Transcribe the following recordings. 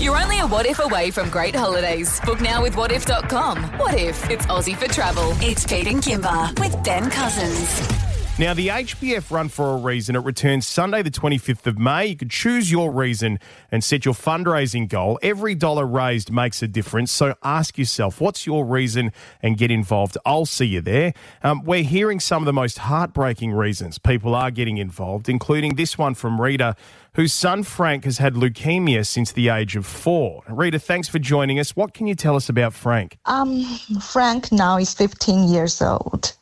You're only a what if away from great holidays. Book now with whatif.com. What if it's Aussie for travel? It's Pete and Kimber with Ben Cousins. Now, the HBF Run for a Reason, it returns Sunday the 25th of May. You can choose your reason and set your fundraising goal. Every dollar raised makes a difference, so ask yourself, what's your reason, and get involved. I'll see you there. We're hearing some of the most heartbreaking reasons people are getting involved, including this one from Rita, whose son Frank has had leukemia since the age of 4. Rita, thanks for joining us. What can you tell us about Frank? Frank now is 15 years old.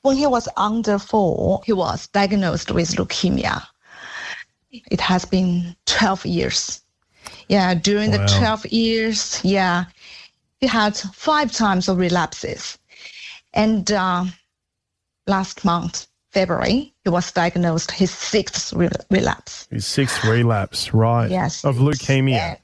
When he was under 4, he was diagnosed with leukemia. It has been 12 years. During the 12 years, he had 5 times of relapses. And last month, February, he was diagnosed his 6th relapse. His 6th relapse, right. Yes. Of leukemia.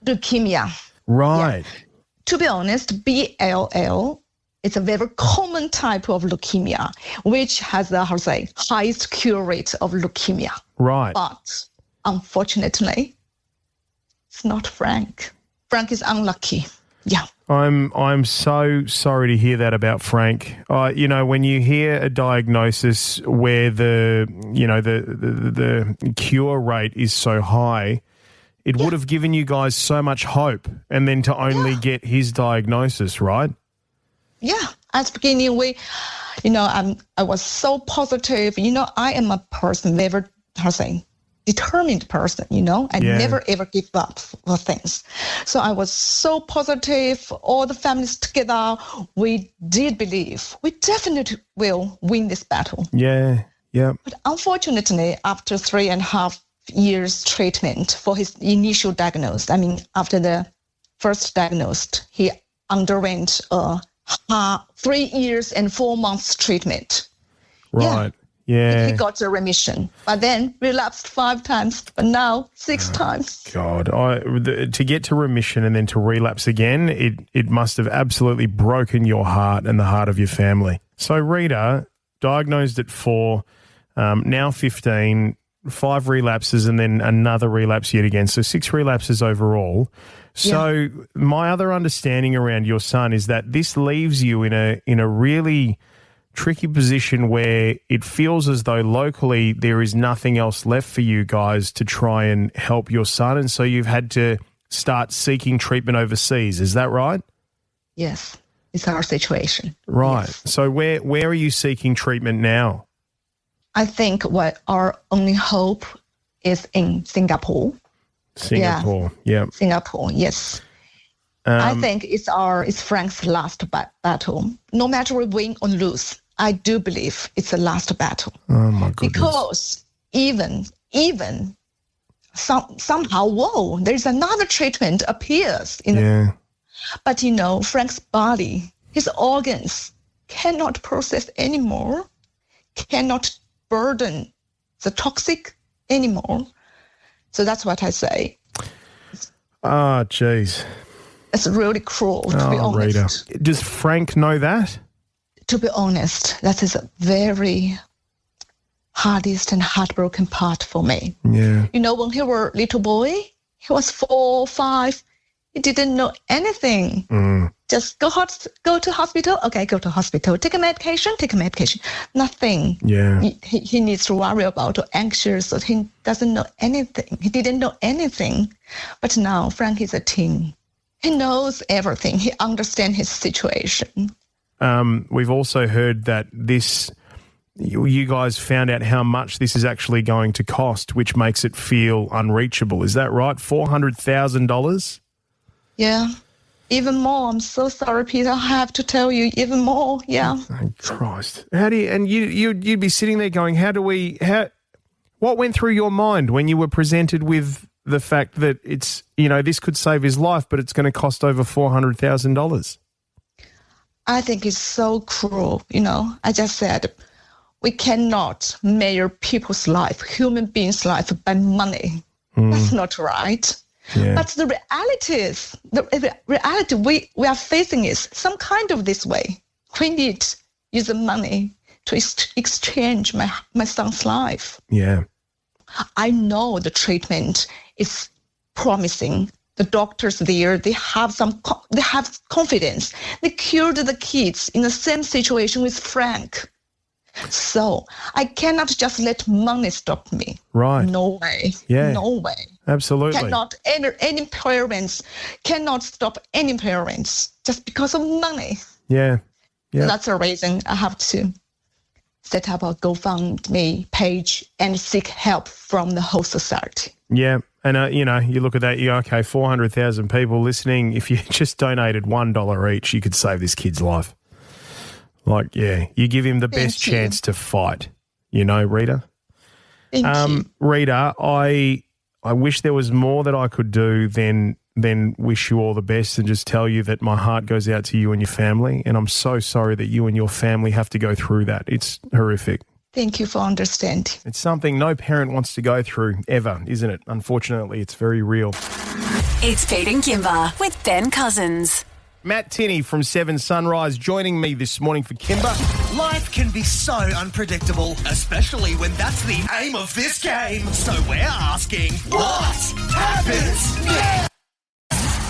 Leukemia. Right. Yeah. To be honest, BLL, it's a very common type of leukemia, which has the highest cure rate of leukemia. Right. But unfortunately, it's not Frank. Frank is unlucky. Yeah. I'm so sorry to hear that about Frank. When you hear a diagnosis where the cure rate is so high, it would have given you guys so much hope, and then to only get his diagnosis, right? Yeah, at the beginning, I was so positive. I am a person, never, determined person, I never ever give up for things. So I was so positive, all the families together, we did believe we definitely will win this battle. Yeah. But unfortunately, after 3.5 years treatment for his initial diagnosis, after the first diagnosed, he underwent 3 years and 4 months treatment. Right. Yeah. He got a remission, but then relapsed 5 times, but now 6 times. God, to get to remission and then to relapse again, it must have absolutely broken your heart and the heart of your family. So Rita, diagnosed at 4, now 15, 5 relapses and then another relapse yet again. So 6 relapses overall. So my other understanding around your son is that this leaves you in a really tricky position where it feels as though locally there is nothing else left for you guys to try and help your son, and so you've had to start seeking treatment overseas. Is that right? Yes, it's our situation. Right. Yes. So where are you seeking treatment now? I think what our only hope is in Singapore. Singapore, yeah. Singapore, yes. I think it's Frank's last battle. No matter we win or lose, I do believe it's the last battle. Oh my goodness! Because even somehow, there's another treatment appears but Frank's body, his organs cannot process anymore, cannot burden the toxic anymore. So that's what I say. Oh, jeez. It's really cruel, to be honest. Rita. Does Frank know that? To be honest, that is a very hardest and heartbroken part for me. Yeah. When he was a little boy, he was 4, 5, he didn't know anything. Just go to hospital. Okay, go to hospital. Take a medication. Nothing. Yeah. He needs to worry about or anxious, so he doesn't know anything. He didn't know anything. But now Frank is a teen. He knows everything. He understands his situation. We've also heard that you guys found out how much this is actually going to cost, which makes it feel unreachable. Is that right? $400,000? Yeah. Even more. I'm so sorry, Peter. I have to tell you, even more. Yeah. Oh, Christ. How do you? And you'd be sitting there going, what went through your mind when you were presented with the fact that it's, this could save his life, but it's going to cost over $400,000? I think it's so cruel. I just said, we cannot measure people's life, human beings' life by money. That's not right. Yeah. But the reality we are facing is some kind of this way. We need to use the money to exchange my son's life. Yeah. I know the treatment is promising. The doctors there, they have confidence. They cured the kids in the same situation with Frank. So I cannot just let money stop me. Right. No way. Yeah. No way. Absolutely. Any parents cannot stop any parents just because of money. Yeah. Yeah. So that's the reason I have to set up a GoFundMe page and seek help from the whole society. Yeah. And, you look at that, you go, okay, 400,000 people listening. If you just donated $1 each, you could save this kid's life. Like, yeah, you give him the best chance to fight, Rita. Thank you. Rita, I wish there was more that I could do than wish you all the best and just tell you that my heart goes out to you and your family. And I'm so sorry that you and your family have to go through that. It's horrific. Thank you for understanding. It's something no parent wants to go through ever, isn't it? Unfortunately, it's very real. It's Pete and Kimber with Ben Cousins. Matt Tinney from 7 Sunrise joining me this morning for Kimber. Life can be so unpredictable, especially when that's the aim of this game. So we're asking, what happens next?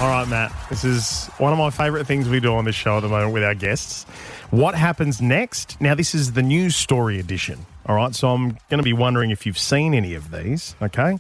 All right, Matt, this is one of my favourite things we do on this show at the moment with our guests. What happens next? Now, this is the news story edition. All right, so I'm going to be wondering if you've seen any of these, okay?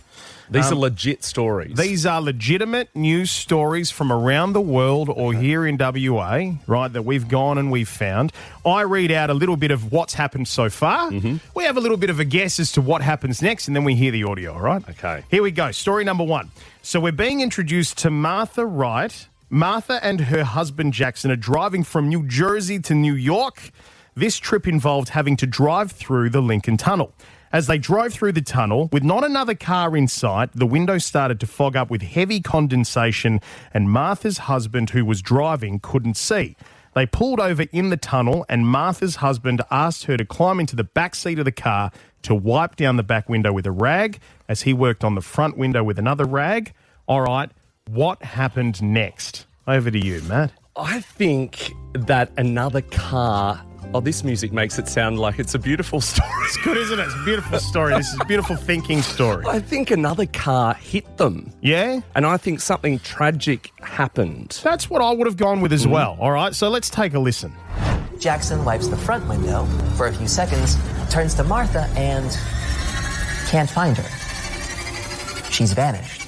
These are legit stories. These are legitimate news stories from around the world or here in WA, right, that we've gone and we've found. I read out a little bit of what's happened so far. Mm-hmm. We have a little bit of a guess as to what happens next, and then we hear the audio, all right? Okay. Here we go. Story number 1. So we're being introduced to Martha Wright. Martha and her husband Jackson are driving from New Jersey to New York. This trip involved having to drive through the Lincoln Tunnel. As they drove through the tunnel, with not another car in sight, the windows started to fog up with heavy condensation, and Martha's husband, who was driving, couldn't see. They pulled over in the tunnel, and Martha's husband asked her to climb into the back seat of the car to wipe down the back window with a rag, as he worked on the front window with another rag. All right, what happened next? Over to you, Matt. I think that another car... Oh, this music makes it sound like it's a beautiful story. It's good, isn't it? It's a beautiful story. This is a beautiful thinking story. I think another car hit them. Yeah? And I think something tragic happened. That's what I would have gone with as well. All right, so let's take a listen. Jackson wipes the front window for a few seconds, turns to Martha, and can't find her. She's vanished.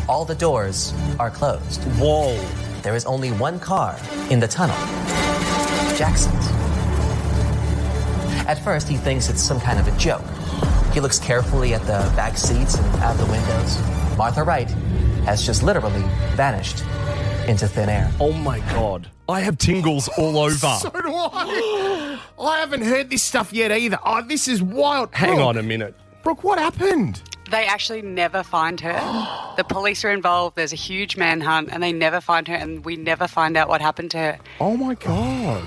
All the doors are closed. Whoa. There is only one car in the tunnel. Jackson's. At first, he thinks it's some kind of a joke. He looks carefully at the back seats and out the windows. Martha Wright has just literally vanished into thin air. Oh, my God. I have tingles all over. So do I. I haven't heard this stuff yet either. Oh, this is wild. Hang on a minute. Brooke, what happened? They actually never find her. The police are involved. There's a huge manhunt and they never find her, and we never find out what happened to her. Oh, my God.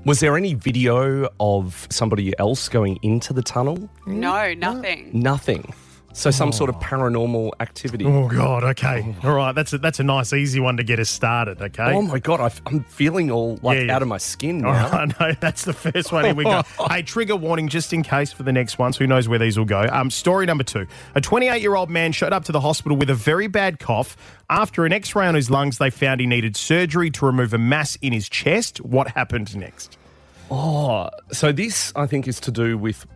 Was there any video of somebody else going into the tunnel? No, nothing. Nothing. So some sort of paranormal activity. Oh, God, okay. All right, that's a nice, easy one to get us started, okay? Oh, my God, I'm feeling all out of my skin now. I know, that's the first one. Here we go. Hey, trigger warning just in case for the next ones. Who knows where these will go. Story number 2. A 28-year-old man showed up to the hospital with a very bad cough. After an X-ray on his lungs, they found he needed surgery to remove a mass in his chest. What happened next? Oh, so this, I think, is to do with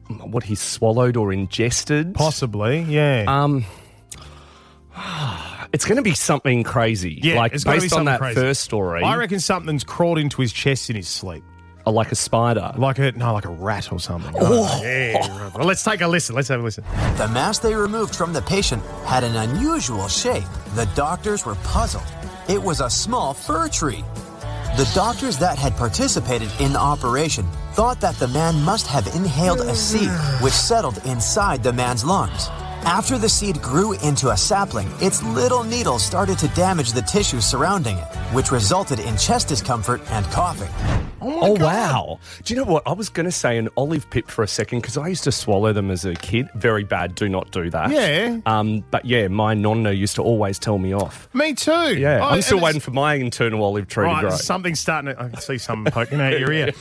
what he swallowed or ingested. Possibly, yeah. It's going to be something crazy. Yeah, like it's gotta be based on something that crazy. first story. I reckon something's crawled into his chest in his sleep. Like a spider. Like a rat or something. Oh. Yeah. Well, let's take a listen. Let's have a listen. The mass they removed from the patient had an unusual shape. The doctors were puzzled. It was a small fir tree. The doctors that had participated in the operation thought that the man must have inhaled a seed, which settled inside the man's lungs. After the seed grew into a sapling, its little needles started to damage the tissue surrounding it, which resulted in chest discomfort and coughing. Oh, wow. Do you know what? I was going to say an olive pip for a second because I used to swallow them as a kid. Very bad. Do not do that. Yeah. But yeah, my nonna used to always tell me off. Me too. Yeah. I'm still waiting for my internal olive tree to grow. Something's starting to... I can see something poking out your ear.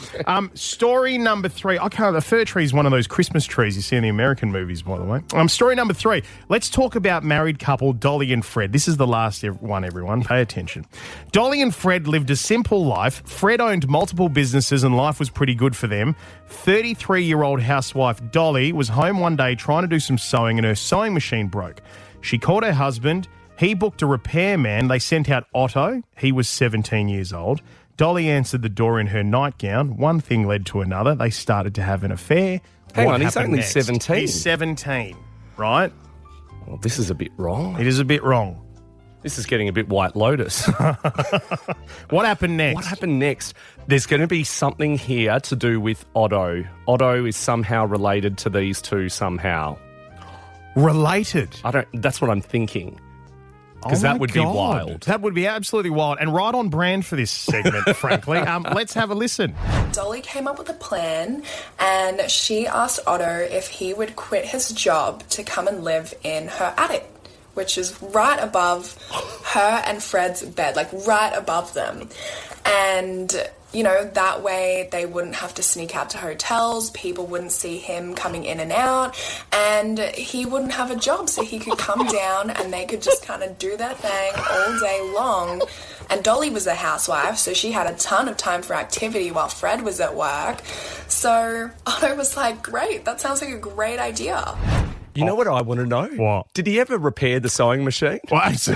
Story number 3. The fir tree is one of those Christmas trees you see in the American movies, by the way. Story number 3. Let's talk about married couple Dolly and Fred. This is the last one, everyone. Pay attention. Dolly and Fred lived a simple life. Fred owned multiple businesses and life was pretty good for them. 33-year-old housewife Dolly was home one day trying to do some sewing and her sewing machine broke. She called her husband. He booked a repairman. They sent out Otto. He was 17 years old. Dolly answered the door in her nightgown. One thing led to another. They started to have an affair. Hang on, he's happened only next? 17. He's 17, right? Well, this is a bit wrong. It is a bit wrong. This is getting a bit White Lotus. What happened next? What happened next? There's going to be something here to do with Otto. Otto is somehow related to these two somehow. Related? That's what I'm thinking. Because that would be wild. That would be absolutely wild and right on brand for this segment, frankly. Let's have a listen. Dolly came up with a plan and she asked Otto if he would quit his job to come and live in her attic, which is right above her and Fred's bed, like right above them. And, that way they wouldn't have to sneak out to hotels, people wouldn't see him coming in and out, and he wouldn't have a job, so he could come down and they could just kind of do their thing all day long. And Dolly was a housewife, so she had a ton of time for activity while Fred was at work. So Otto was like, great, that sounds like a great idea. You know what I want to know? What? Did he ever repair the sewing machine? Well, that's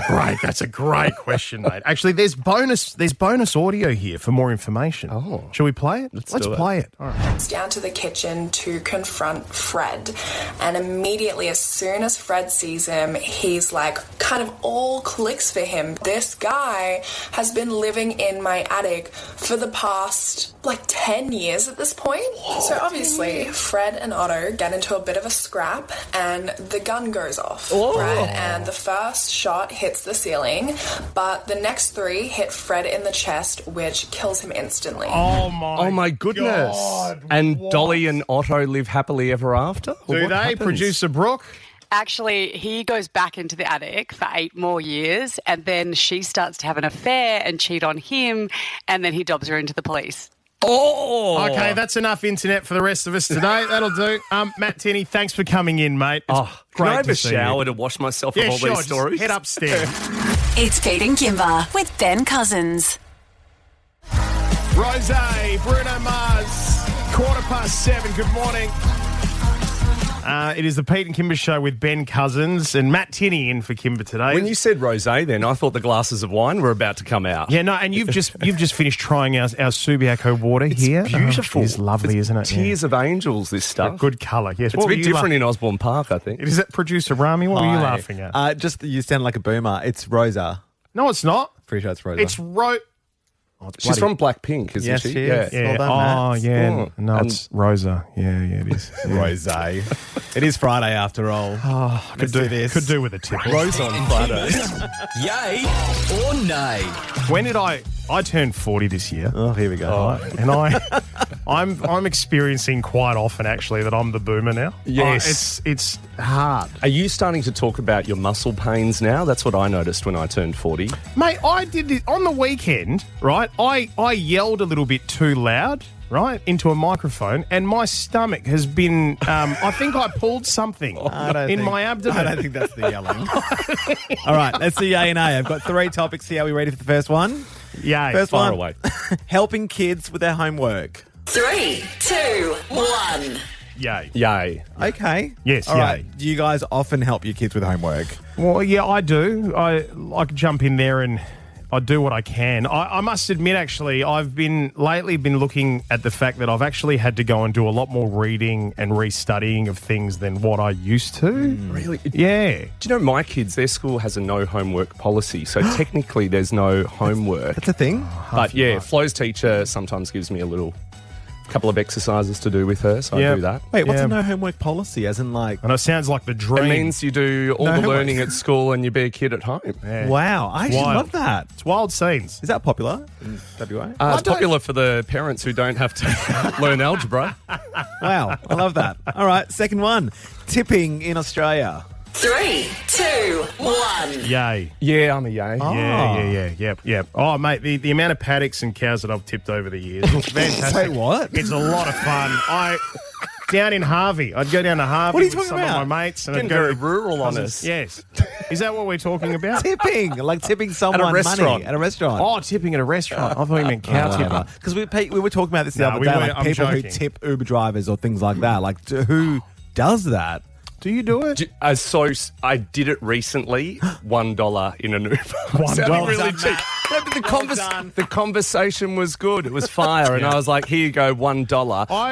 a great question, mate. Actually, there's bonus audio here for more information. Oh. Shall we play it? Let's play it. All right. It's down to the kitchen to confront Fred. And immediately, as soon as Fred sees him, he's like, kind of all clicks for him. This guy has been living in my attic for the past, 10 years at this point. So obviously, Fred and Otto get into a bit of a scrap and the gun goes off, right? And the first shot hits the ceiling, but the next 3 hit Fred in the chest, which kills him instantly. Oh my goodness. God, and what? Dolly and Otto live happily ever after? Do they, Producer Brooke? Actually, he goes back into the attic for 8 more years and then she starts to have an affair and cheat on him and then he dobs her into the police. Oh! Okay, that's enough internet for the rest of us today. That'll do. Matt Tinney, thanks for coming in, mate. It's can I have to a see shower you. to wash myself of all sure, these stories? Just head upstairs. It's Pete and Kimber with Ben Cousins. Rose, Bruno Mars, 7:15. Good morning. It is the Pete and Kimber Show with Ben Cousins and Matt Tinney in for Kimber today. When you said rosé, then I thought the glasses of wine were about to come out. Yeah, no, and you've just finished trying our Subiaco water here. Beautiful. It's lovely, isn't it? Tears of angels, this stuff. Good colour, yes. It's a bit different in Osborne Park, I think. Is it Producer Rami? What were you laughing at? Just you sound like a boomer. It's Rosa. No, it's not. Pretty sure it's Rosa. It's She's from Blackpink, isn't Yes, she? she is. Yeah. Well done, Matt. yeah. Oh. No, it's Rosa. Yeah, it is. Yeah. Rosé. It is Friday after all. Could do this. Could do with a tip. Rose on Friday. Yay or nay? When did I turned 40 this year? Oh, here we go. And I'm experiencing quite often actually that I'm the boomer now. Yes. It's hard. Are you starting to talk about your muscle pains now? That's what I noticed when I turned 40. Mate, I did this on the weekend, right? I yelled a little bit too loud, right, into a microphone, and my stomach has been, I think I pulled something my abdomen. I don't think that's the yelling. All right, let's do yay and nay. I've got 3 topics here. Are we ready for the first one? Yay. First Far one, away. helping kids with their homework. 3, 2, 1. Yay. Yay. Okay. Yes, All yay. right. Do you guys often help your kids with homework? Well, yeah, I do. I like jump in there and I do what I can. I must admit, actually, I've been looking at the fact that I've actually had to go and do a lot more reading and restudying of things than what I used to. Really? Yeah. Do you know my kids, their school has a no homework policy, so technically there's no homework. That's a thing. But yeah, Flo's teacher sometimes gives me a little a couple of exercises to do with her, so I do that. Wait, what's Yeah. a no homework policy? As in, like, And it sounds like the dream. It means you do all No the homework. learning at school and you be a kid at home. Yeah. wow, I actually Wild. love that. It's wild scenes. Is that popular in WA? It's popular for the parents who don't have to learn algebra. Wow, I love that. All right, second one. Tipping in Australia. 3, 2, 1. Yay. Yeah, I'm a yay. Yep. Oh, mate, the amount of paddocks and cows that I've tipped over the years, it's fantastic. Say what? It's a lot of fun. Down in Harvey, I'd go down to Harvey What are you with talking some about? of my mates. And Getting I'd go very to rural on cousins. us. Yes. Is that what we're talking about? Tipping, like tipping someone money restaurant. at a restaurant. Oh, tipping at a restaurant. I thought you meant cow tipper. Because we were talking about this the No, other we day, weren't. like I'm people who joking. tip Uber drivers or things like that. Like, who does that? Do you do it? So I did it recently. $1 in an Uber. $1. Really Well cheap. done, No, but the conversation was good. It was fire, and I was like, "Here you go, $1."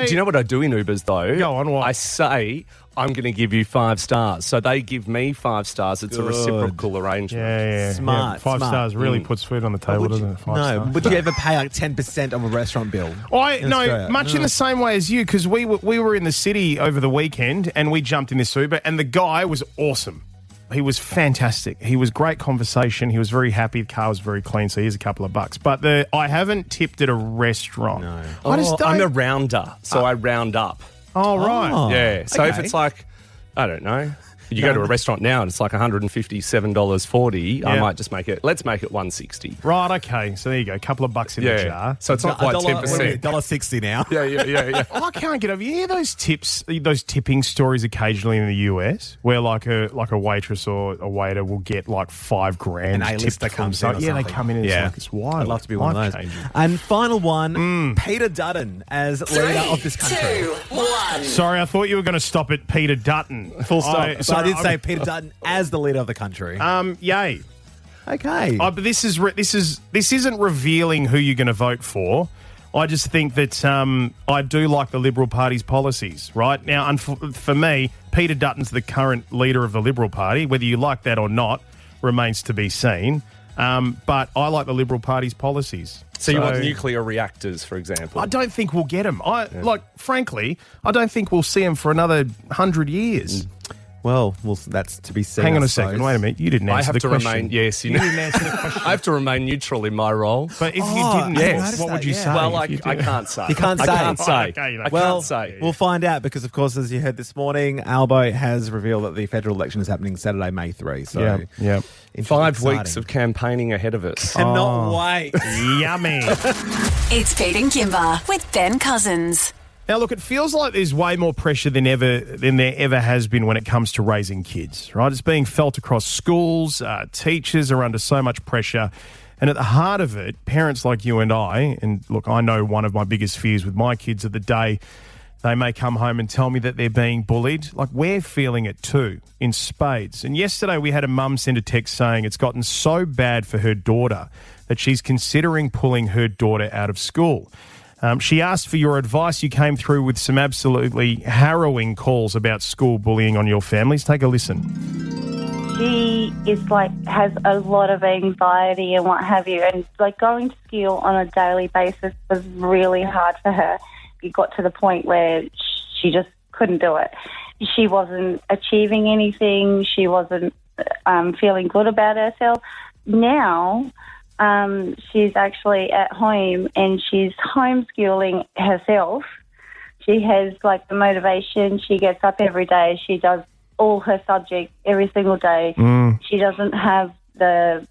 Do you know what I do in Ubers though? Go on, what? I say I'm going to give you 5 stars, so they give me 5 stars. It's a reciprocal arrangement. Yeah. Smart, 5 smart. stars really puts food on the table, doesn't it? 5 No, stars. would you ever pay like 10% of a restaurant bill? in Australia? Much in the same way as you, because we were in the city over the weekend and we jumped in this Uber, and the guy was awesome. He was fantastic. He was great conversation. He was very happy. The car was very clean, so here's a couple of bucks. But I haven't tipped at a restaurant. No. I just don't. I'm a rounder, so I round up. Oh, right. Oh. Yeah. So if okay. it's like, I don't know. You go to a restaurant now and it's like $157.40. I Yeah. might just let's make it $160. Right, okay. So there you go. A couple of bucks in the jar. So it's not quite 10%. $1.60 now. Yeah. I can't get over. You hear those tipping stories occasionally in the US, where like a waitress or a waiter will get like $5,000. An A-lister tipped from comes in or some- Yeah, they something. come in and Yeah. it's wild. I'd love to be one of those. Life-changing. And final one, Peter Dutton as leader of this 3, country. 2, 1. Sorry, I thought you were going to stop at Peter Dutton. Full stop. So I did say I'm- Peter Dutton as the leader of the country. Yay. Okay. But this isn't revealing who you're going to vote for. I just think that I do like the Liberal Party's policies, right? Now, for me, Peter Dutton's the current leader of the Liberal Party. Whether you like that or not remains to be seen. But I like the Liberal Party's policies. So you want nuclear reactors, for example? I don't think we'll get them. Frankly, I don't think we'll see them for another 100 years. Well, that's to be seen. Hang on I a second. suppose. Wait a minute. You didn't answer I have the to question. remain. Yes, you didn't answer the question. I have to remain neutral in my role. But if you didn't, yes. what would you Yeah. say? Well, if you I did? can't say. You can't say. I can't say. Okay, you know. I Well, can't say. we'll find out because, of course, as you heard this morning, Albo has revealed that the federal election is happening Saturday, May 3. So, Yeah. 5 exciting. weeks of campaigning ahead of us. Cannot wait. Yummy. It's Pete and Kimber with Ben Cousins. Now, look, it feels like there's way more pressure than there ever has been when it comes to raising kids, right? It's being felt across schools. Teachers are under so much pressure. And at the heart of it, parents like you and I, and look, I know one of my biggest fears with my kids are the day they may come home and tell me that they're being bullied. Like, we're feeling it too, in spades. And yesterday we had a mum send a text saying it's gotten so bad for her daughter that she's considering pulling her daughter out of school. She asked for your advice. You came through with some absolutely harrowing calls about school bullying on your families. Take a listen. She is has a lot of anxiety and what have you, and going to school on a daily basis was really hard for her. It got to the point where she just couldn't do it. She wasn't achieving anything. She wasn't feeling good about herself. Now, she's actually at home and she's homeschooling herself. She has the motivation. She gets up every day. She does all her subjects every single day. She doesn't have the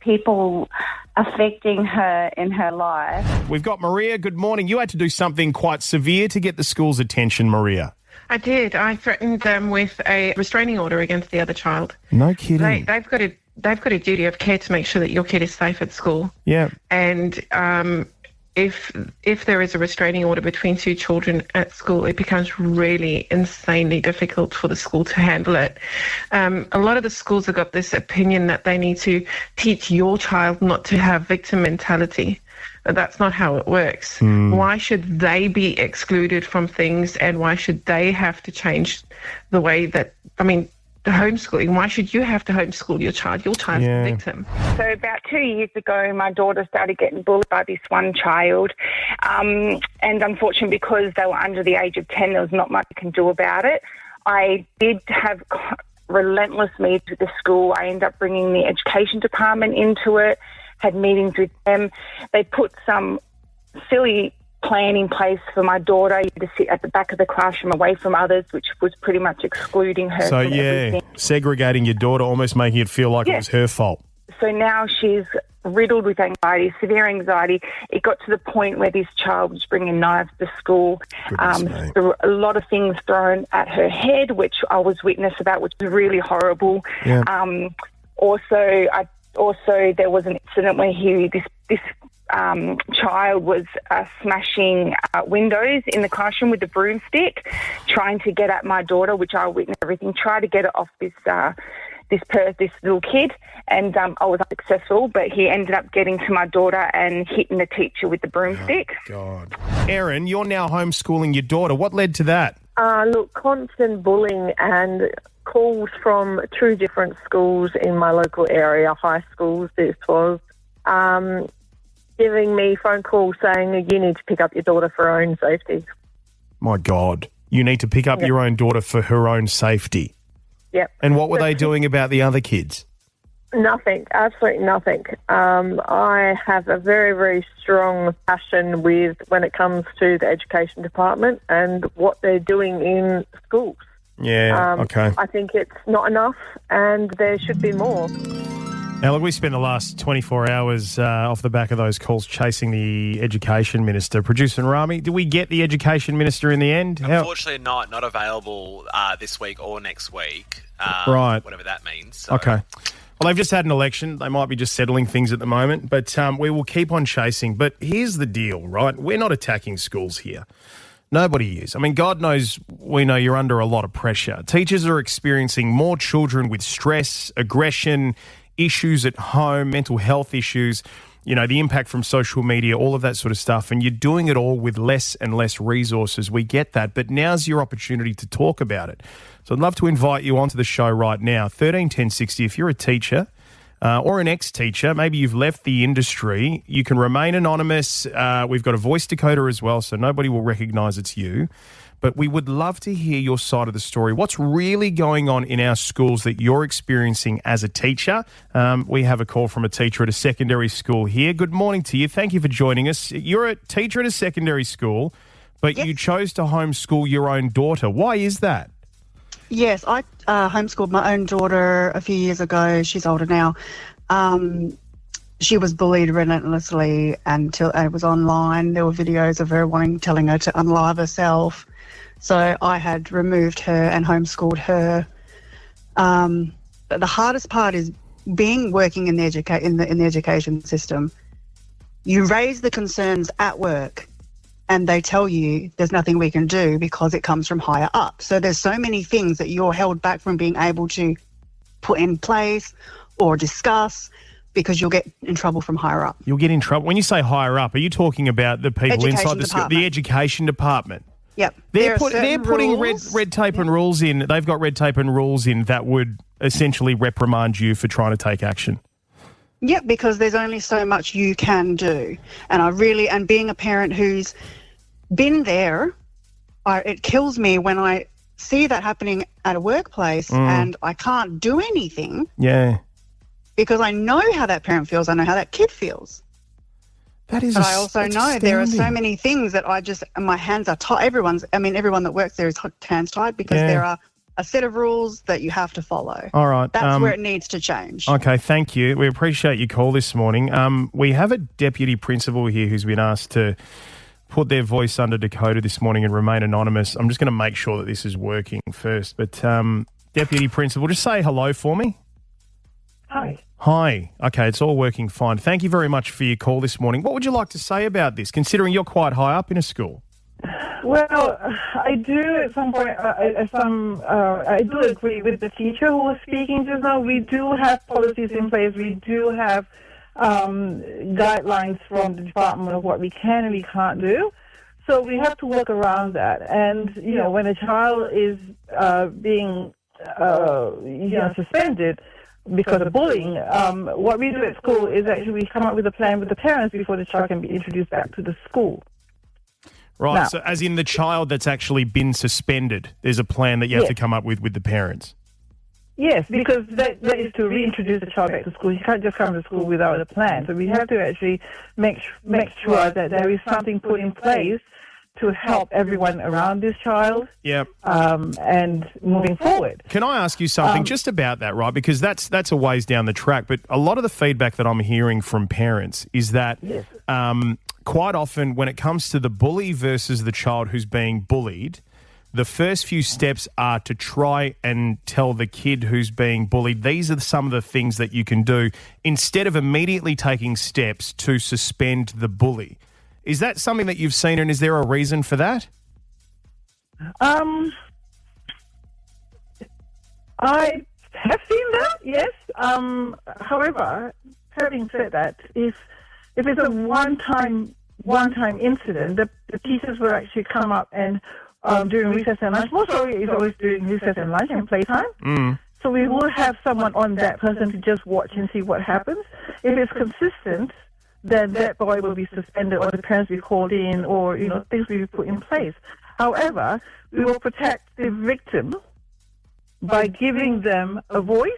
people affecting her in her life. We've got Maria. Good morning. You had to do something quite severe to get the school's attention, Maria. I did. I threatened them with a restraining order against the other child. No kidding. They've got a duty of care to make sure that your kid is safe at school. Yeah. And if there is a restraining order between 2 children at school, it becomes really insanely difficult for the school to handle it. A lot of the schools have got this opinion that they need to teach your child not to have victim mentality. But that's not how it works. Why should they be excluded from things, and why should they have to change the way that, the the homeschooling. Why should you have to homeschool your child? Your child's the victim. So about 2 years ago, my daughter started getting bullied by this one child. And unfortunately, because they were under the age of 10, there was not much I can do about it. I did have relentless meetings with the school. I ended up bringing the education department into it, had meetings with them. They put some silly plan in place for my daughter to sit at the back of the classroom away from others, which was pretty much excluding her So, from everything. segregating your daughter, almost making it feel like it was her fault. So now she's riddled with anxiety, severe anxiety. It got to the point where this child was bringing knives to school. There were a lot of things thrown at her head, which I was witness about, which was really horrible. Yeah. Also, there was an incident where this child was smashing windows in the classroom with a broomstick, trying to get at my daughter, which I witnessed everything, try to get it off this little kid, and I was unsuccessful, but he ended up getting to my daughter and hitting the teacher with the broomstick. Oh, God. Erin, you're now homeschooling your daughter. What led to that? Look, constant bullying and calls from 2 different schools in my local area, high schools this was, giving me phone calls saying you need to pick up your daughter for her own safety. My God. You need to pick up your own daughter for her own safety. Yep. And what were they doing about the other kids? Nothing, absolutely nothing. I have a very, very strong passion when it comes to the education department and what they're doing in schools. Yeah, okay. I think it's not enough and there should be more. Now, look, we spent the last 24 hours off the back of those calls chasing the Education Minister. Producer Rami, did we get the Education Minister in the end? Unfortunately not available this week or next week. Right. Whatever that means. So. Okay. Well, they've just had an election. They might be just settling things at the moment, but we will keep on chasing. But here's the deal, right? We're not attacking schools here. Nobody is. I mean, God knows we know you're under a lot of pressure. Teachers are experiencing more children with stress, aggression, issues at home, mental health issues, the impact from social media, all of that sort of stuff. And you're doing it all with less and less resources. We get that. But now's your opportunity to talk about it. So I'd love to invite you onto the show right now. 13 10 60. If you're a teacher or an ex-teacher, maybe you've left the industry, you can remain anonymous. We've got a voice decoder as well, so nobody will recognise it's you. But we would love to hear your side of the story. What's really going on in our schools that you're experiencing as a teacher? We have a call from a teacher at a secondary school here. Good morning to you. Thank you for joining us. You're a teacher at a secondary school, but you chose to homeschool your own daughter. Why is that? Yes, I homeschooled my own daughter a few years ago. She's older now. She was bullied relentlessly until it was online. There were videos of her telling her to unalive herself. So I had removed her and homeschooled her. But the hardest part is working in the education system. You raise the concerns at work and they tell you there's nothing we can do because it comes from higher up. So there's so many things that you're held back from being able to put in place or discuss because you'll get in trouble from higher up. You'll get in trouble. When you say higher up, are you talking about the people Education inside the school, the education department? Yep. They're putting red tape and rules in. They've got red tape and rules in that would essentially reprimand you for trying to take action. Yep, because there's only so much you can do. And being a parent who's been there, it kills me when I see that happening at a workplace and I can't do anything. Yeah. Because I know how that parent feels. I know how that kid feels. But I also know there are so many things that my hands are tied. Everyone that works there is hands tied because there are a set of rules that you have to follow. All right. That's where it needs to change. Okay, thank you. We appreciate your call this morning. We have a deputy principal here who's been asked to put their voice under Dakota this morning and remain anonymous. I'm just going to make sure that this is working first. But deputy principal, just say hello for me. Hi. Hi. Okay, it's all working fine. Thank you very much for your call this morning. What would you like to say about this, considering you're quite high up in a school? Well, I do at some point, I do agree with the teacher who was speaking just now. We do have policies in place. We do have guidelines from the department of what we can and we can't do. So we have to work around that. And, when a child is being suspended because of bullying, what we do at school is actually we come up with a plan with the parents before the child can be introduced back to the school. Right, Now- so as in the child that's actually been suspended, there's a plan that you have Yes. to come up with the parents. Yes, because that is to reintroduce the child back to school. You can't just come to school without a plan. So we have to actually make sure that there is something put in place to help everyone around this child Yep. and moving forward. Can I ask you something just about that, right? Because that's a ways down the track. But a lot of the feedback that I'm hearing from parents is that quite often when it comes to the bully versus the child who's being bullied, the first few steps are to try and tell the kid who's being bullied, these are some of the things that you can do instead of immediately taking steps to suspend the bully. Is that something that you've seen, and is there a reason for that? I have seen that, yes. However, having said that, if it's a one-time incident, the teachers will actually come up and during recess and lunch. Most of it is always during recess and lunch and playtime. So we will have someone on that person to just watch and see what happens. If it's consistent, then that boy will be suspended or the parents will be called in or, things will be put in place. However, we will protect the victim by giving them a voice,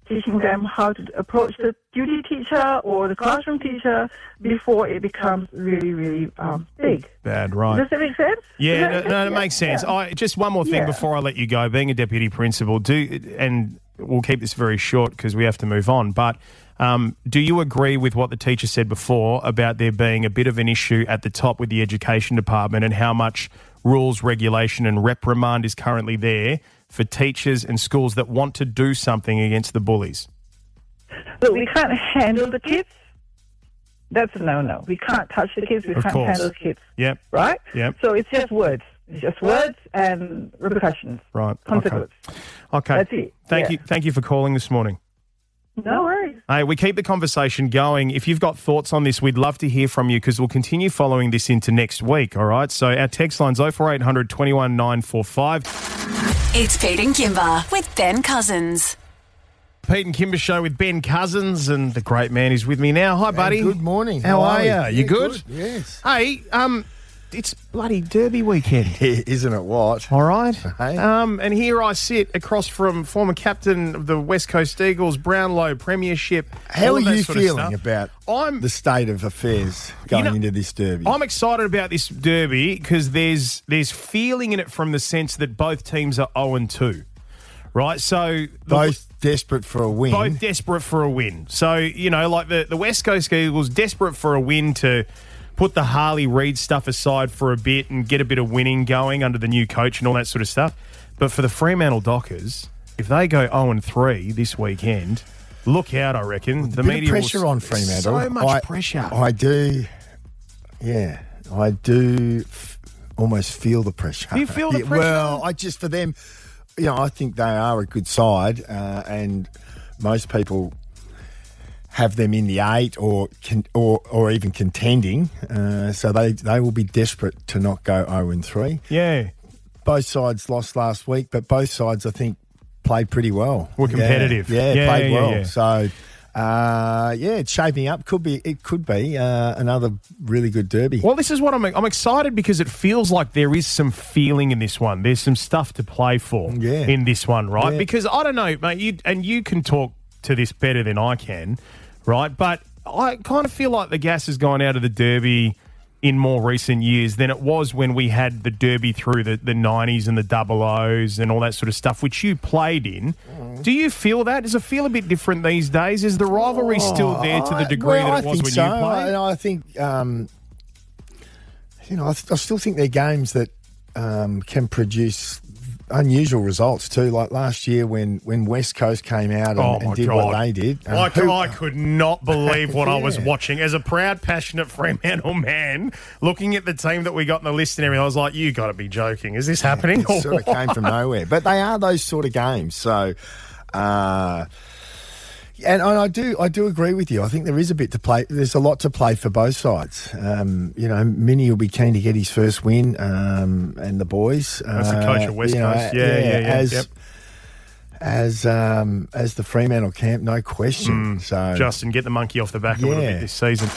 teaching them how to approach the duty teacher or the classroom teacher before it becomes really, really big. Bad, right. Does that make sense? Yeah, no, it makes sense. Yeah. Just one more thing before I let you go. Being a deputy principal, and we'll keep this very short because we have to move on, but do you agree with what the teacher said before about there being a bit of an issue at the top with the education department and how much rules, regulation and reprimand is currently there for teachers and schools that want to do something against the bullies? Look, we can't handle the kids. That's a no-no. We can't touch the kids. We Of can't course. handle the kids. Yep. Right? Yep. So it's just words. It's just words and repercussions. Right. Consequence. Okay. That's it. Thank Yeah. you. Thank you for calling this morning. No worries. Hey, we keep the conversation going. If you've got thoughts on this, we'd love to hear from you because we'll continue following this into next week, all right? So our text line's 04800 21 945. It's Pete and Kimber with Ben Cousins. Pete and Kimber Show with Ben Cousins, and the great man is with me now. Hi, buddy. Good morning. How are you? Yeah, You good? Yes. Hey, it's bloody Derby weekend. Isn't it what? All right. Hey. And here I sit across from former captain of the West Coast Eagles, Brownlow Premiership. How all are of that you sort of feeling stuff. about the state of affairs going into this derby? I'm excited about this derby because there's feeling in it from the sense that both teams are 0-2, right? So Both desperate for a win. Both desperate for a win. So, like the West Coast Eagles desperate for a win to put the Harley Reid stuff aside for a bit and get a bit of winning going under the new coach and all that sort of stuff. But for the Fremantle Dockers, if they go 0-3 this weekend, look out, I reckon. The bit media of pressure will, on Fremantle. So much pressure. I do almost feel the pressure. Do you feel the pressure? Well, for them, I think they are a good side, and most people have them in the 8 or even contending. So they will be desperate to not go 0-3. Yeah. Both sides lost last week, but both sides, I think, played pretty well. Were competitive. Yeah, played well. Yeah. So, it's shaping up. It could be another really good derby. Well, this is what I'm excited because it feels like there is some feeling in this one. There's some stuff to play for in this one, right? Yeah. Because I don't know, mate, you can talk to this better than I can, right? But I kind of feel like the gas has gone out of the derby in more recent years than it was when we had the derby through the 90s and the 00s and all that sort of stuff, which you played in. Do you feel that? Does it feel a bit different these days? Is the rivalry still there to the degree that it was when you played? I think, I still think they're games that can produce unusual results too. Like last year when West Coast came out and did what they did. I could not believe what I was watching. As a proud, passionate Fremantle man, looking at the team that we got in the list and everything, I was like, you got to be joking. Is this happening? It sort of came from nowhere. But they are those sort of games. So, and I do agree with you. I think there is a bit to play. There's a lot to play for both sides. Minnie will be keen to get his first win, and the boys. As the coach of West Coast. Yeah. as the Fremantle camp, no question. So Justin, get the monkey off the back a little bit this season.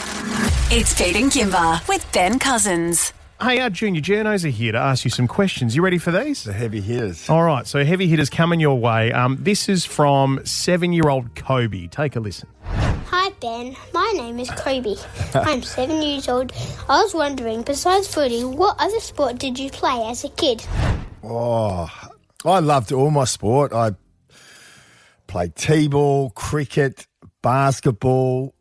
It's Pete and Kimber with Ben Cousins. Hey, our junior journos are here to ask you some questions. You ready for these? The heavy hitters. All right, so heavy hitters coming your way. This is from 7-year-old Kobe. Take a listen. Hi Ben, my name is Kobe. I'm 7 years old. I was wondering, besides footy, what other sport did you play as a kid? Oh, I loved all my sport. I played t-ball, cricket, basketball,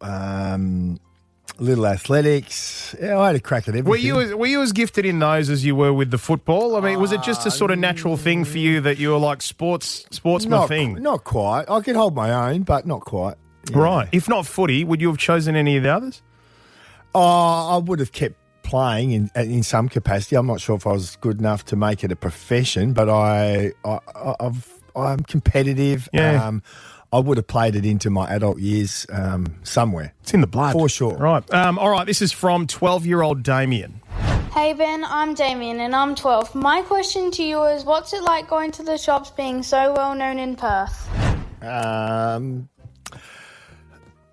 little athletics. Yeah, I had a crack at everything. Were you as gifted in those as you were with the football? I mean, was it just a sort of natural thing for you that you were like sportsman thing? Not quite. I could hold my own, but not quite. Yeah. Right. If not footy, would you have chosen any of the others? I would have kept playing in some capacity. I'm not sure if I was good enough to make it a profession, but I'm competitive. Yeah. I would have played it into my adult years somewhere. It's in the blood. For sure. Right. All right, this is from 12-year-old Damien. Hey Ben, I'm Damien and I'm 12. My question to you is, what's it like going to the shops being so well known in Perth?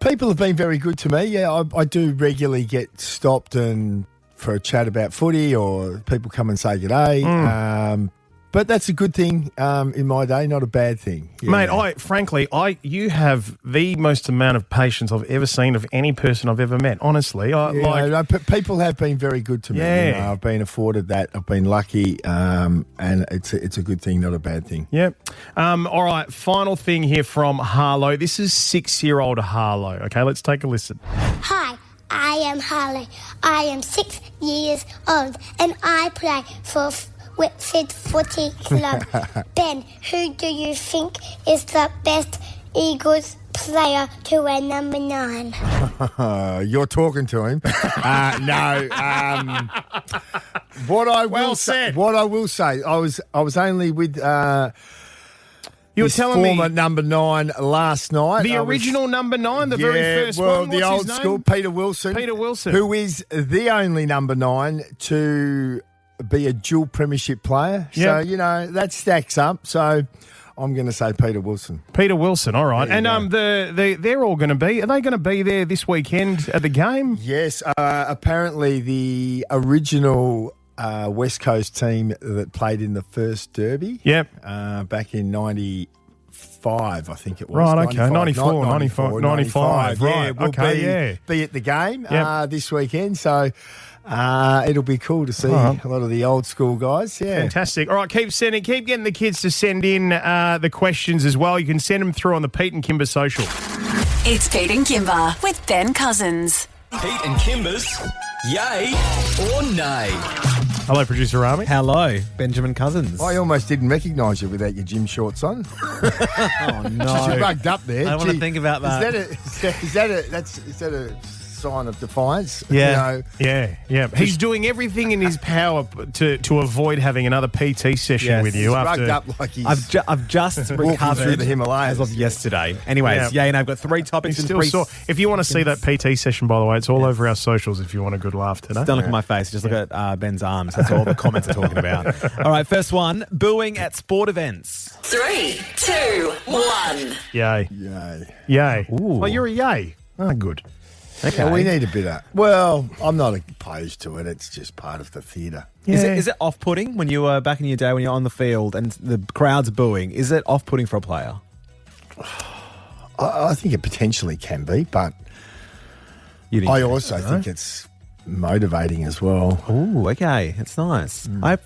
People have been very good to me. Yeah, I do regularly get stopped and for a chat about footy, or people come and say g'day. But that's a good thing in my day, not a bad thing. Yeah. Mate, you have the most amount of patience I've ever seen of any person I've ever met. Honestly, people have been very good to me. Yeah. You know, I've been afforded that. I've been lucky, and it's a good thing, not a bad thing. Yep. All right, final thing here from Harlow. This is 6-year-old Harlow. Okay, let's take a listen. Hi, I am Harley. I am 6 years old and I play for Whitford Footy Club. Ben, who do you think is the best Eagles player to wear number 9? You're talking to him. No. What I will say, I was only with you were telling me former number 9 last night. The original number 9, the very first one. The old school, Peter Wilson. Peter Wilson. Who is the only number 9 to be a dual premiership player. Yep. So, you know, that stacks up. So I'm going to say Peter Wilson. Peter Wilson, all right. And they're all going to be, are they going to be there this weekend at the game? Yes. Apparently the original West Coast team that played in the first derby. Yep. Back in 95, I think it was. Right, okay. 95. Yeah, right. Okay, be at the game Yep. this weekend. So it'll be cool to see a lot of the old school guys. Yeah. Fantastic. All right, keep getting the kids to send in the questions as well. You can send them through on the Pete and Kimber social. It's Pete and Kimber with Ben Cousins. Pete and Kimber's Yay or Nay. Hello, producer Rami. Hello, Benjamin Cousins. I almost didn't recognise you without your gym shorts on. Oh no, you rugged up there. I don't want to think about that. Is that a sign of defiance? Yeah, You know? yeah. He's doing everything in his power to avoid having another PT session with you. He's After rugged up like he's I've just recovered through the Himalayas as of yesterday. Anyways, and I've got 3 topics. He's still sore. If you want to see that PT session, by the way, it's all over our socials. If you want a good laugh today, don't look at my face. Just look at Ben's arms. That's all the comments are talking about. All right, first one: booing at sport events. 3, 2, 1. Yay. Yay. Ooh. Well, you're a yay. Oh, good. Okay. Well, we need a bit of... Well, I'm not opposed to it. It's just part of the theatre. Yeah. Is it off-putting when you were back in your day when you're on the field and the crowd's booing? Is it off-putting for a player? I think it potentially can be, but I also think it's motivating as well. Oh, okay. That's nice. I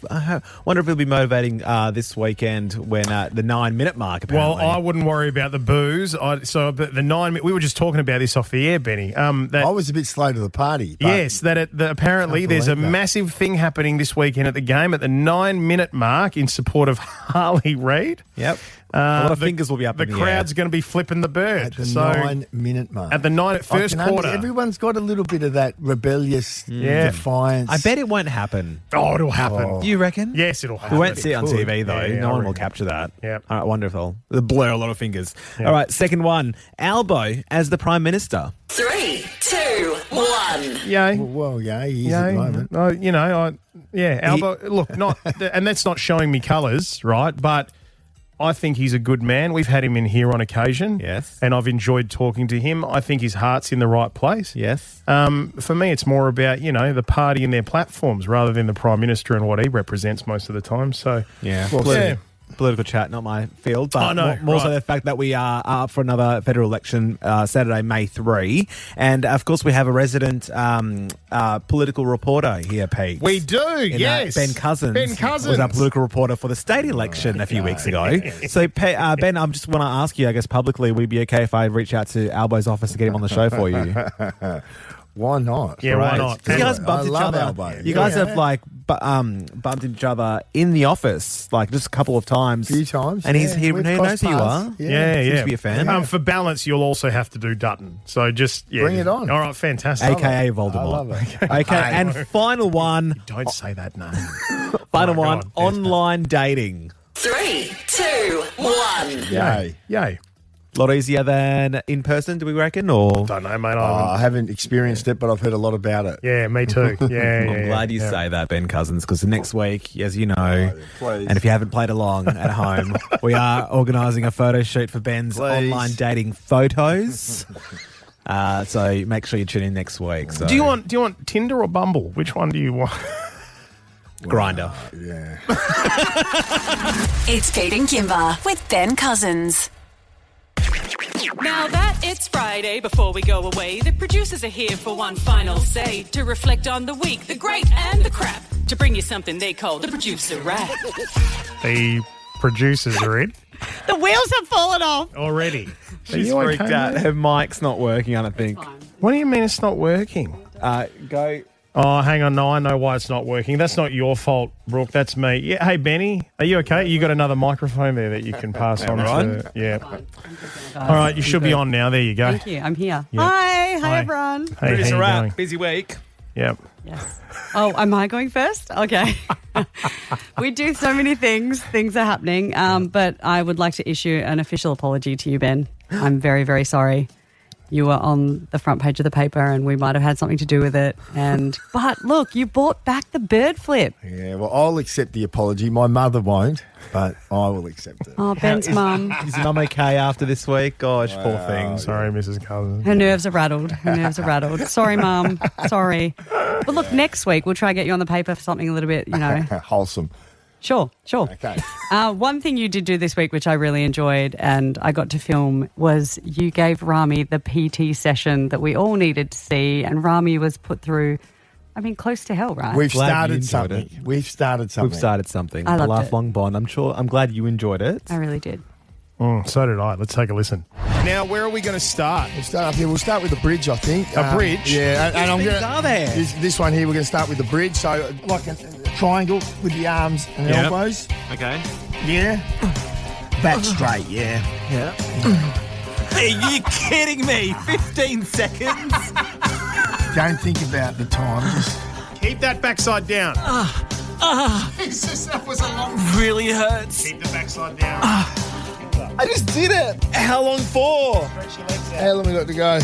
wonder if it'll be motivating this weekend when the 9-minute mark, apparently. Well, I wouldn't worry about the booze. But the 9 we were just talking about this off the air, Benny. I was a bit slow to the party. Yes, apparently there's a massive thing happening this weekend at the game at the 9-minute mark in support of Harley Reid. Yep. A lot of fingers will be up in the air. The crowd's going to be flipping the bird. At the 9-minute mark. At the first quarter. Everyone's got a little bit of that rebellious defiance. I bet it won't happen. Oh, it'll happen. You reckon? Yes, it'll happen. We won't see it on TV, though. No one will capture that. Yep. I wonder if they'll blur a lot of fingers. Yep. All right, second one. Albo as the Prime Minister. 3, 2, 1. Yay. Well, yay. He is at the moment. Albo, look, and that's not showing me colours, right? But I think he's a good man. We've had him in here on occasion. Yes. And I've enjoyed talking to him. I think his heart's in the right place. Yes. For me, it's more about, the party and their platforms rather than the Prime Minister and what he represents most of the time. So, Yeah. yeah. Political chat, not my field, but I know, more so right. the fact that we are up for another federal election Saturday, May 3. And, of course, we have a resident political reporter here, Pete. We do, In, yes. Ben Cousins. Ben Cousins. Was our political reporter for the state election a few weeks ago. So, Ben, I just want to ask you, I guess, publicly, would it be okay if I reach out to Albo's office to get him on the show for you? Why not? Yeah, why not? You guys bumped each other. Albo. You guys have bumped each other in the office, like just a couple of times. A few times. And he we've knows crossed who you are. paths. Yeah. Seems to be a fan. For balance, you'll also have to do Dutton. So just Bring it on. All right, fantastic. AKA Voldemort. I love it. Okay, and final one. Don't say that name. Final Oh my one. God, Online dating. 3, 2, 1. Yay. Yay. A lot easier than in person, do we reckon? Or Don't know, mate. I haven't experienced it, but I've heard a lot about it. Yeah, me too. Yeah, I'm glad you say that, Ben Cousins, because next week, as you know, Please. and if you haven't played along at home, we are organising a photo shoot for Ben's online dating photos. So make sure you tune in next week. So. Do you want Tinder or Bumble? Which one do you want? Grinder? Yeah. It's Pete and Kimber with Ben Cousins. Now that it's Friday, before we go away, the producers are here for one final say, to reflect on the week, the great and the crap, to bring you something they call the producer rap. The producers are in The wheels have fallen off. already. She's you freaked okay, out. mate? Her mic's not working, I don't think. What do you mean it's not working? Go. Oh, hang on. No, I know why it's not working. That's not your fault, Brooke. That's me. Yeah. Hey, Benny, are you okay? You got another microphone there that you can pass on to. Yeah. All right, you should be on now. There you go. Thank you. I'm here. Yeah. Hi everyone. Hey, how Producer you rap. going? Busy week. Yep. Yes. Oh, am I going first? Okay. We do so many things. Things are happening. But I would like to issue an official apology to you, Ben. I'm very, very sorry. You were on the front page of the paper and we might have had something to do with it. But look, you brought back the bird flip. Yeah, well, I'll accept the apology. My mother won't, but I will accept it. Oh, Ben's mum. Is your mum okay after this week? Gosh, poor thing. Sorry, Mrs. Cousins. Her nerves are rattled. Sorry, Mum. Sorry. But look, next week we'll try to get you on the paper for something a little bit, Wholesome. Sure. Okay. One thing you did do this week, which I really enjoyed and I got to film, was you gave Rami the PT session that we all needed to see, and Rami was put through, close to hell, right? We've Glad you started enjoyed something. it. We've started something. I a loved it. lifelong bond. I'm glad you enjoyed it. I really did. So did I. Let's take a listen. Now, where are we going to start? We'll start up here. We'll start with the bridge, I think. A bridge? Yeah, and I'm Things going are there. This one here, we're going to start with the bridge. So, like a triangle with the arms and Yep. elbows. Okay. Yeah. Back straight, yeah. Yeah. Are you kidding me? 15 seconds? Don't think about the time. Just Keep that backside down. Jesus, that was a long. Really hurts. Keep the backside down. I just did it. How long for? How long we got to go?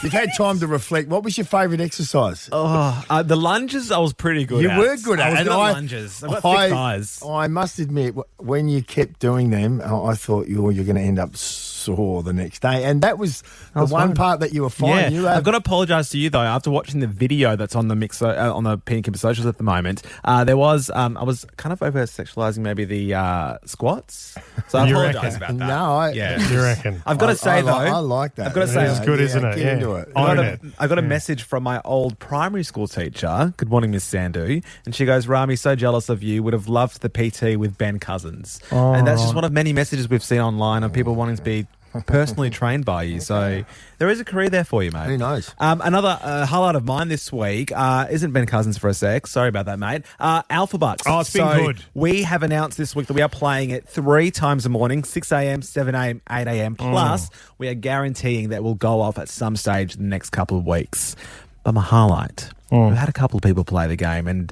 You've had time to reflect. What was your favourite exercise? The lunges I was pretty good You at. were good at I was it. good at I- lunges. I've got thick thighs. I must admit, when you kept doing them, I thought you're going to end up sore the next day. And that was the was one fine. part that you were fine. Yeah, You I've got to apologise to you though. After watching the video that's on the on the Pete and Kimber socials at the moment, there was I was kind of over sexualising maybe the squats. So I You apologise reckon? about that. No, yeah, You reckon? I've got to say though, I like that. I've got to say, It's good, isn't it? Get Yeah. into it. Own it. I got a message from my old primary school teacher. Good morning, Miss Sandhu. And she goes, Rami, so jealous of you. Would have loved the PT with Ben Cousins. And that's just one of many messages we've seen online of people wanting to be personally trained by you. So there is a career there for you, mate. Who knows? Another highlight of mine this week isn't Ben Cousins for a sec. Sorry about that, mate. Alphabet. Oh, it's been good. We have announced this week that we are playing it 3 times a morning, 6 a.m., 7 a.m., 8 a.m. Plus, we are guaranteeing that we'll go off at some stage in the next couple of weeks. But my highlight, we've had a couple of people play the game and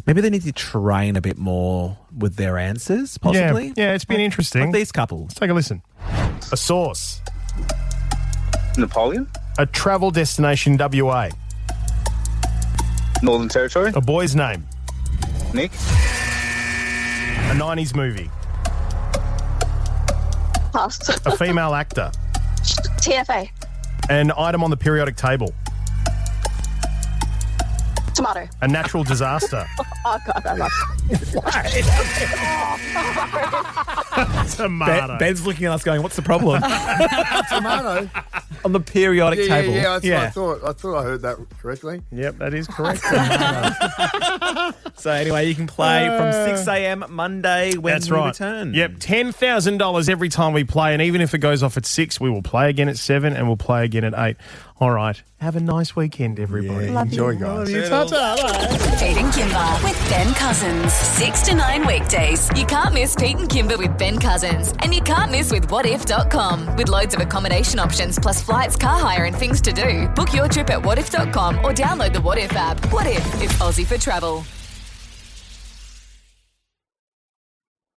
maybe they need to train a bit more with their answers, possibly. Yeah, it's been interesting. Like these couples. Let's take a listen. A source. Napoleon? A travel destination, WA. Northern Territory? A boy's name. Nick. A 90s movie. Pass. A female actor. TFA. An item on the periodic table. Tomato. A natural disaster. Oh, God. Tomato. Ben's looking at us going, what's the problem? Tomato. On the periodic table. Yeah, I thought I heard that correctly. Yep, that is correct. So anyway, you can play from 6 a.m. Monday when That's we right. return. Yep, $10,000 every time we play, and even if it goes off at 6, we will play again at 7 and we'll play again at 8. All right, have a nice weekend, everybody. Enjoy, guys. Pete and Kimber with Ben Cousins. 6 to 9 weekdays. You can't miss Pete and Kimber with Ben Cousins. And you can't miss with whatif.com. With loads of accommodation options, plus flights, car hire and things to do. Book your trip at whatif.com or download the What If app. What if it's Aussie for travel?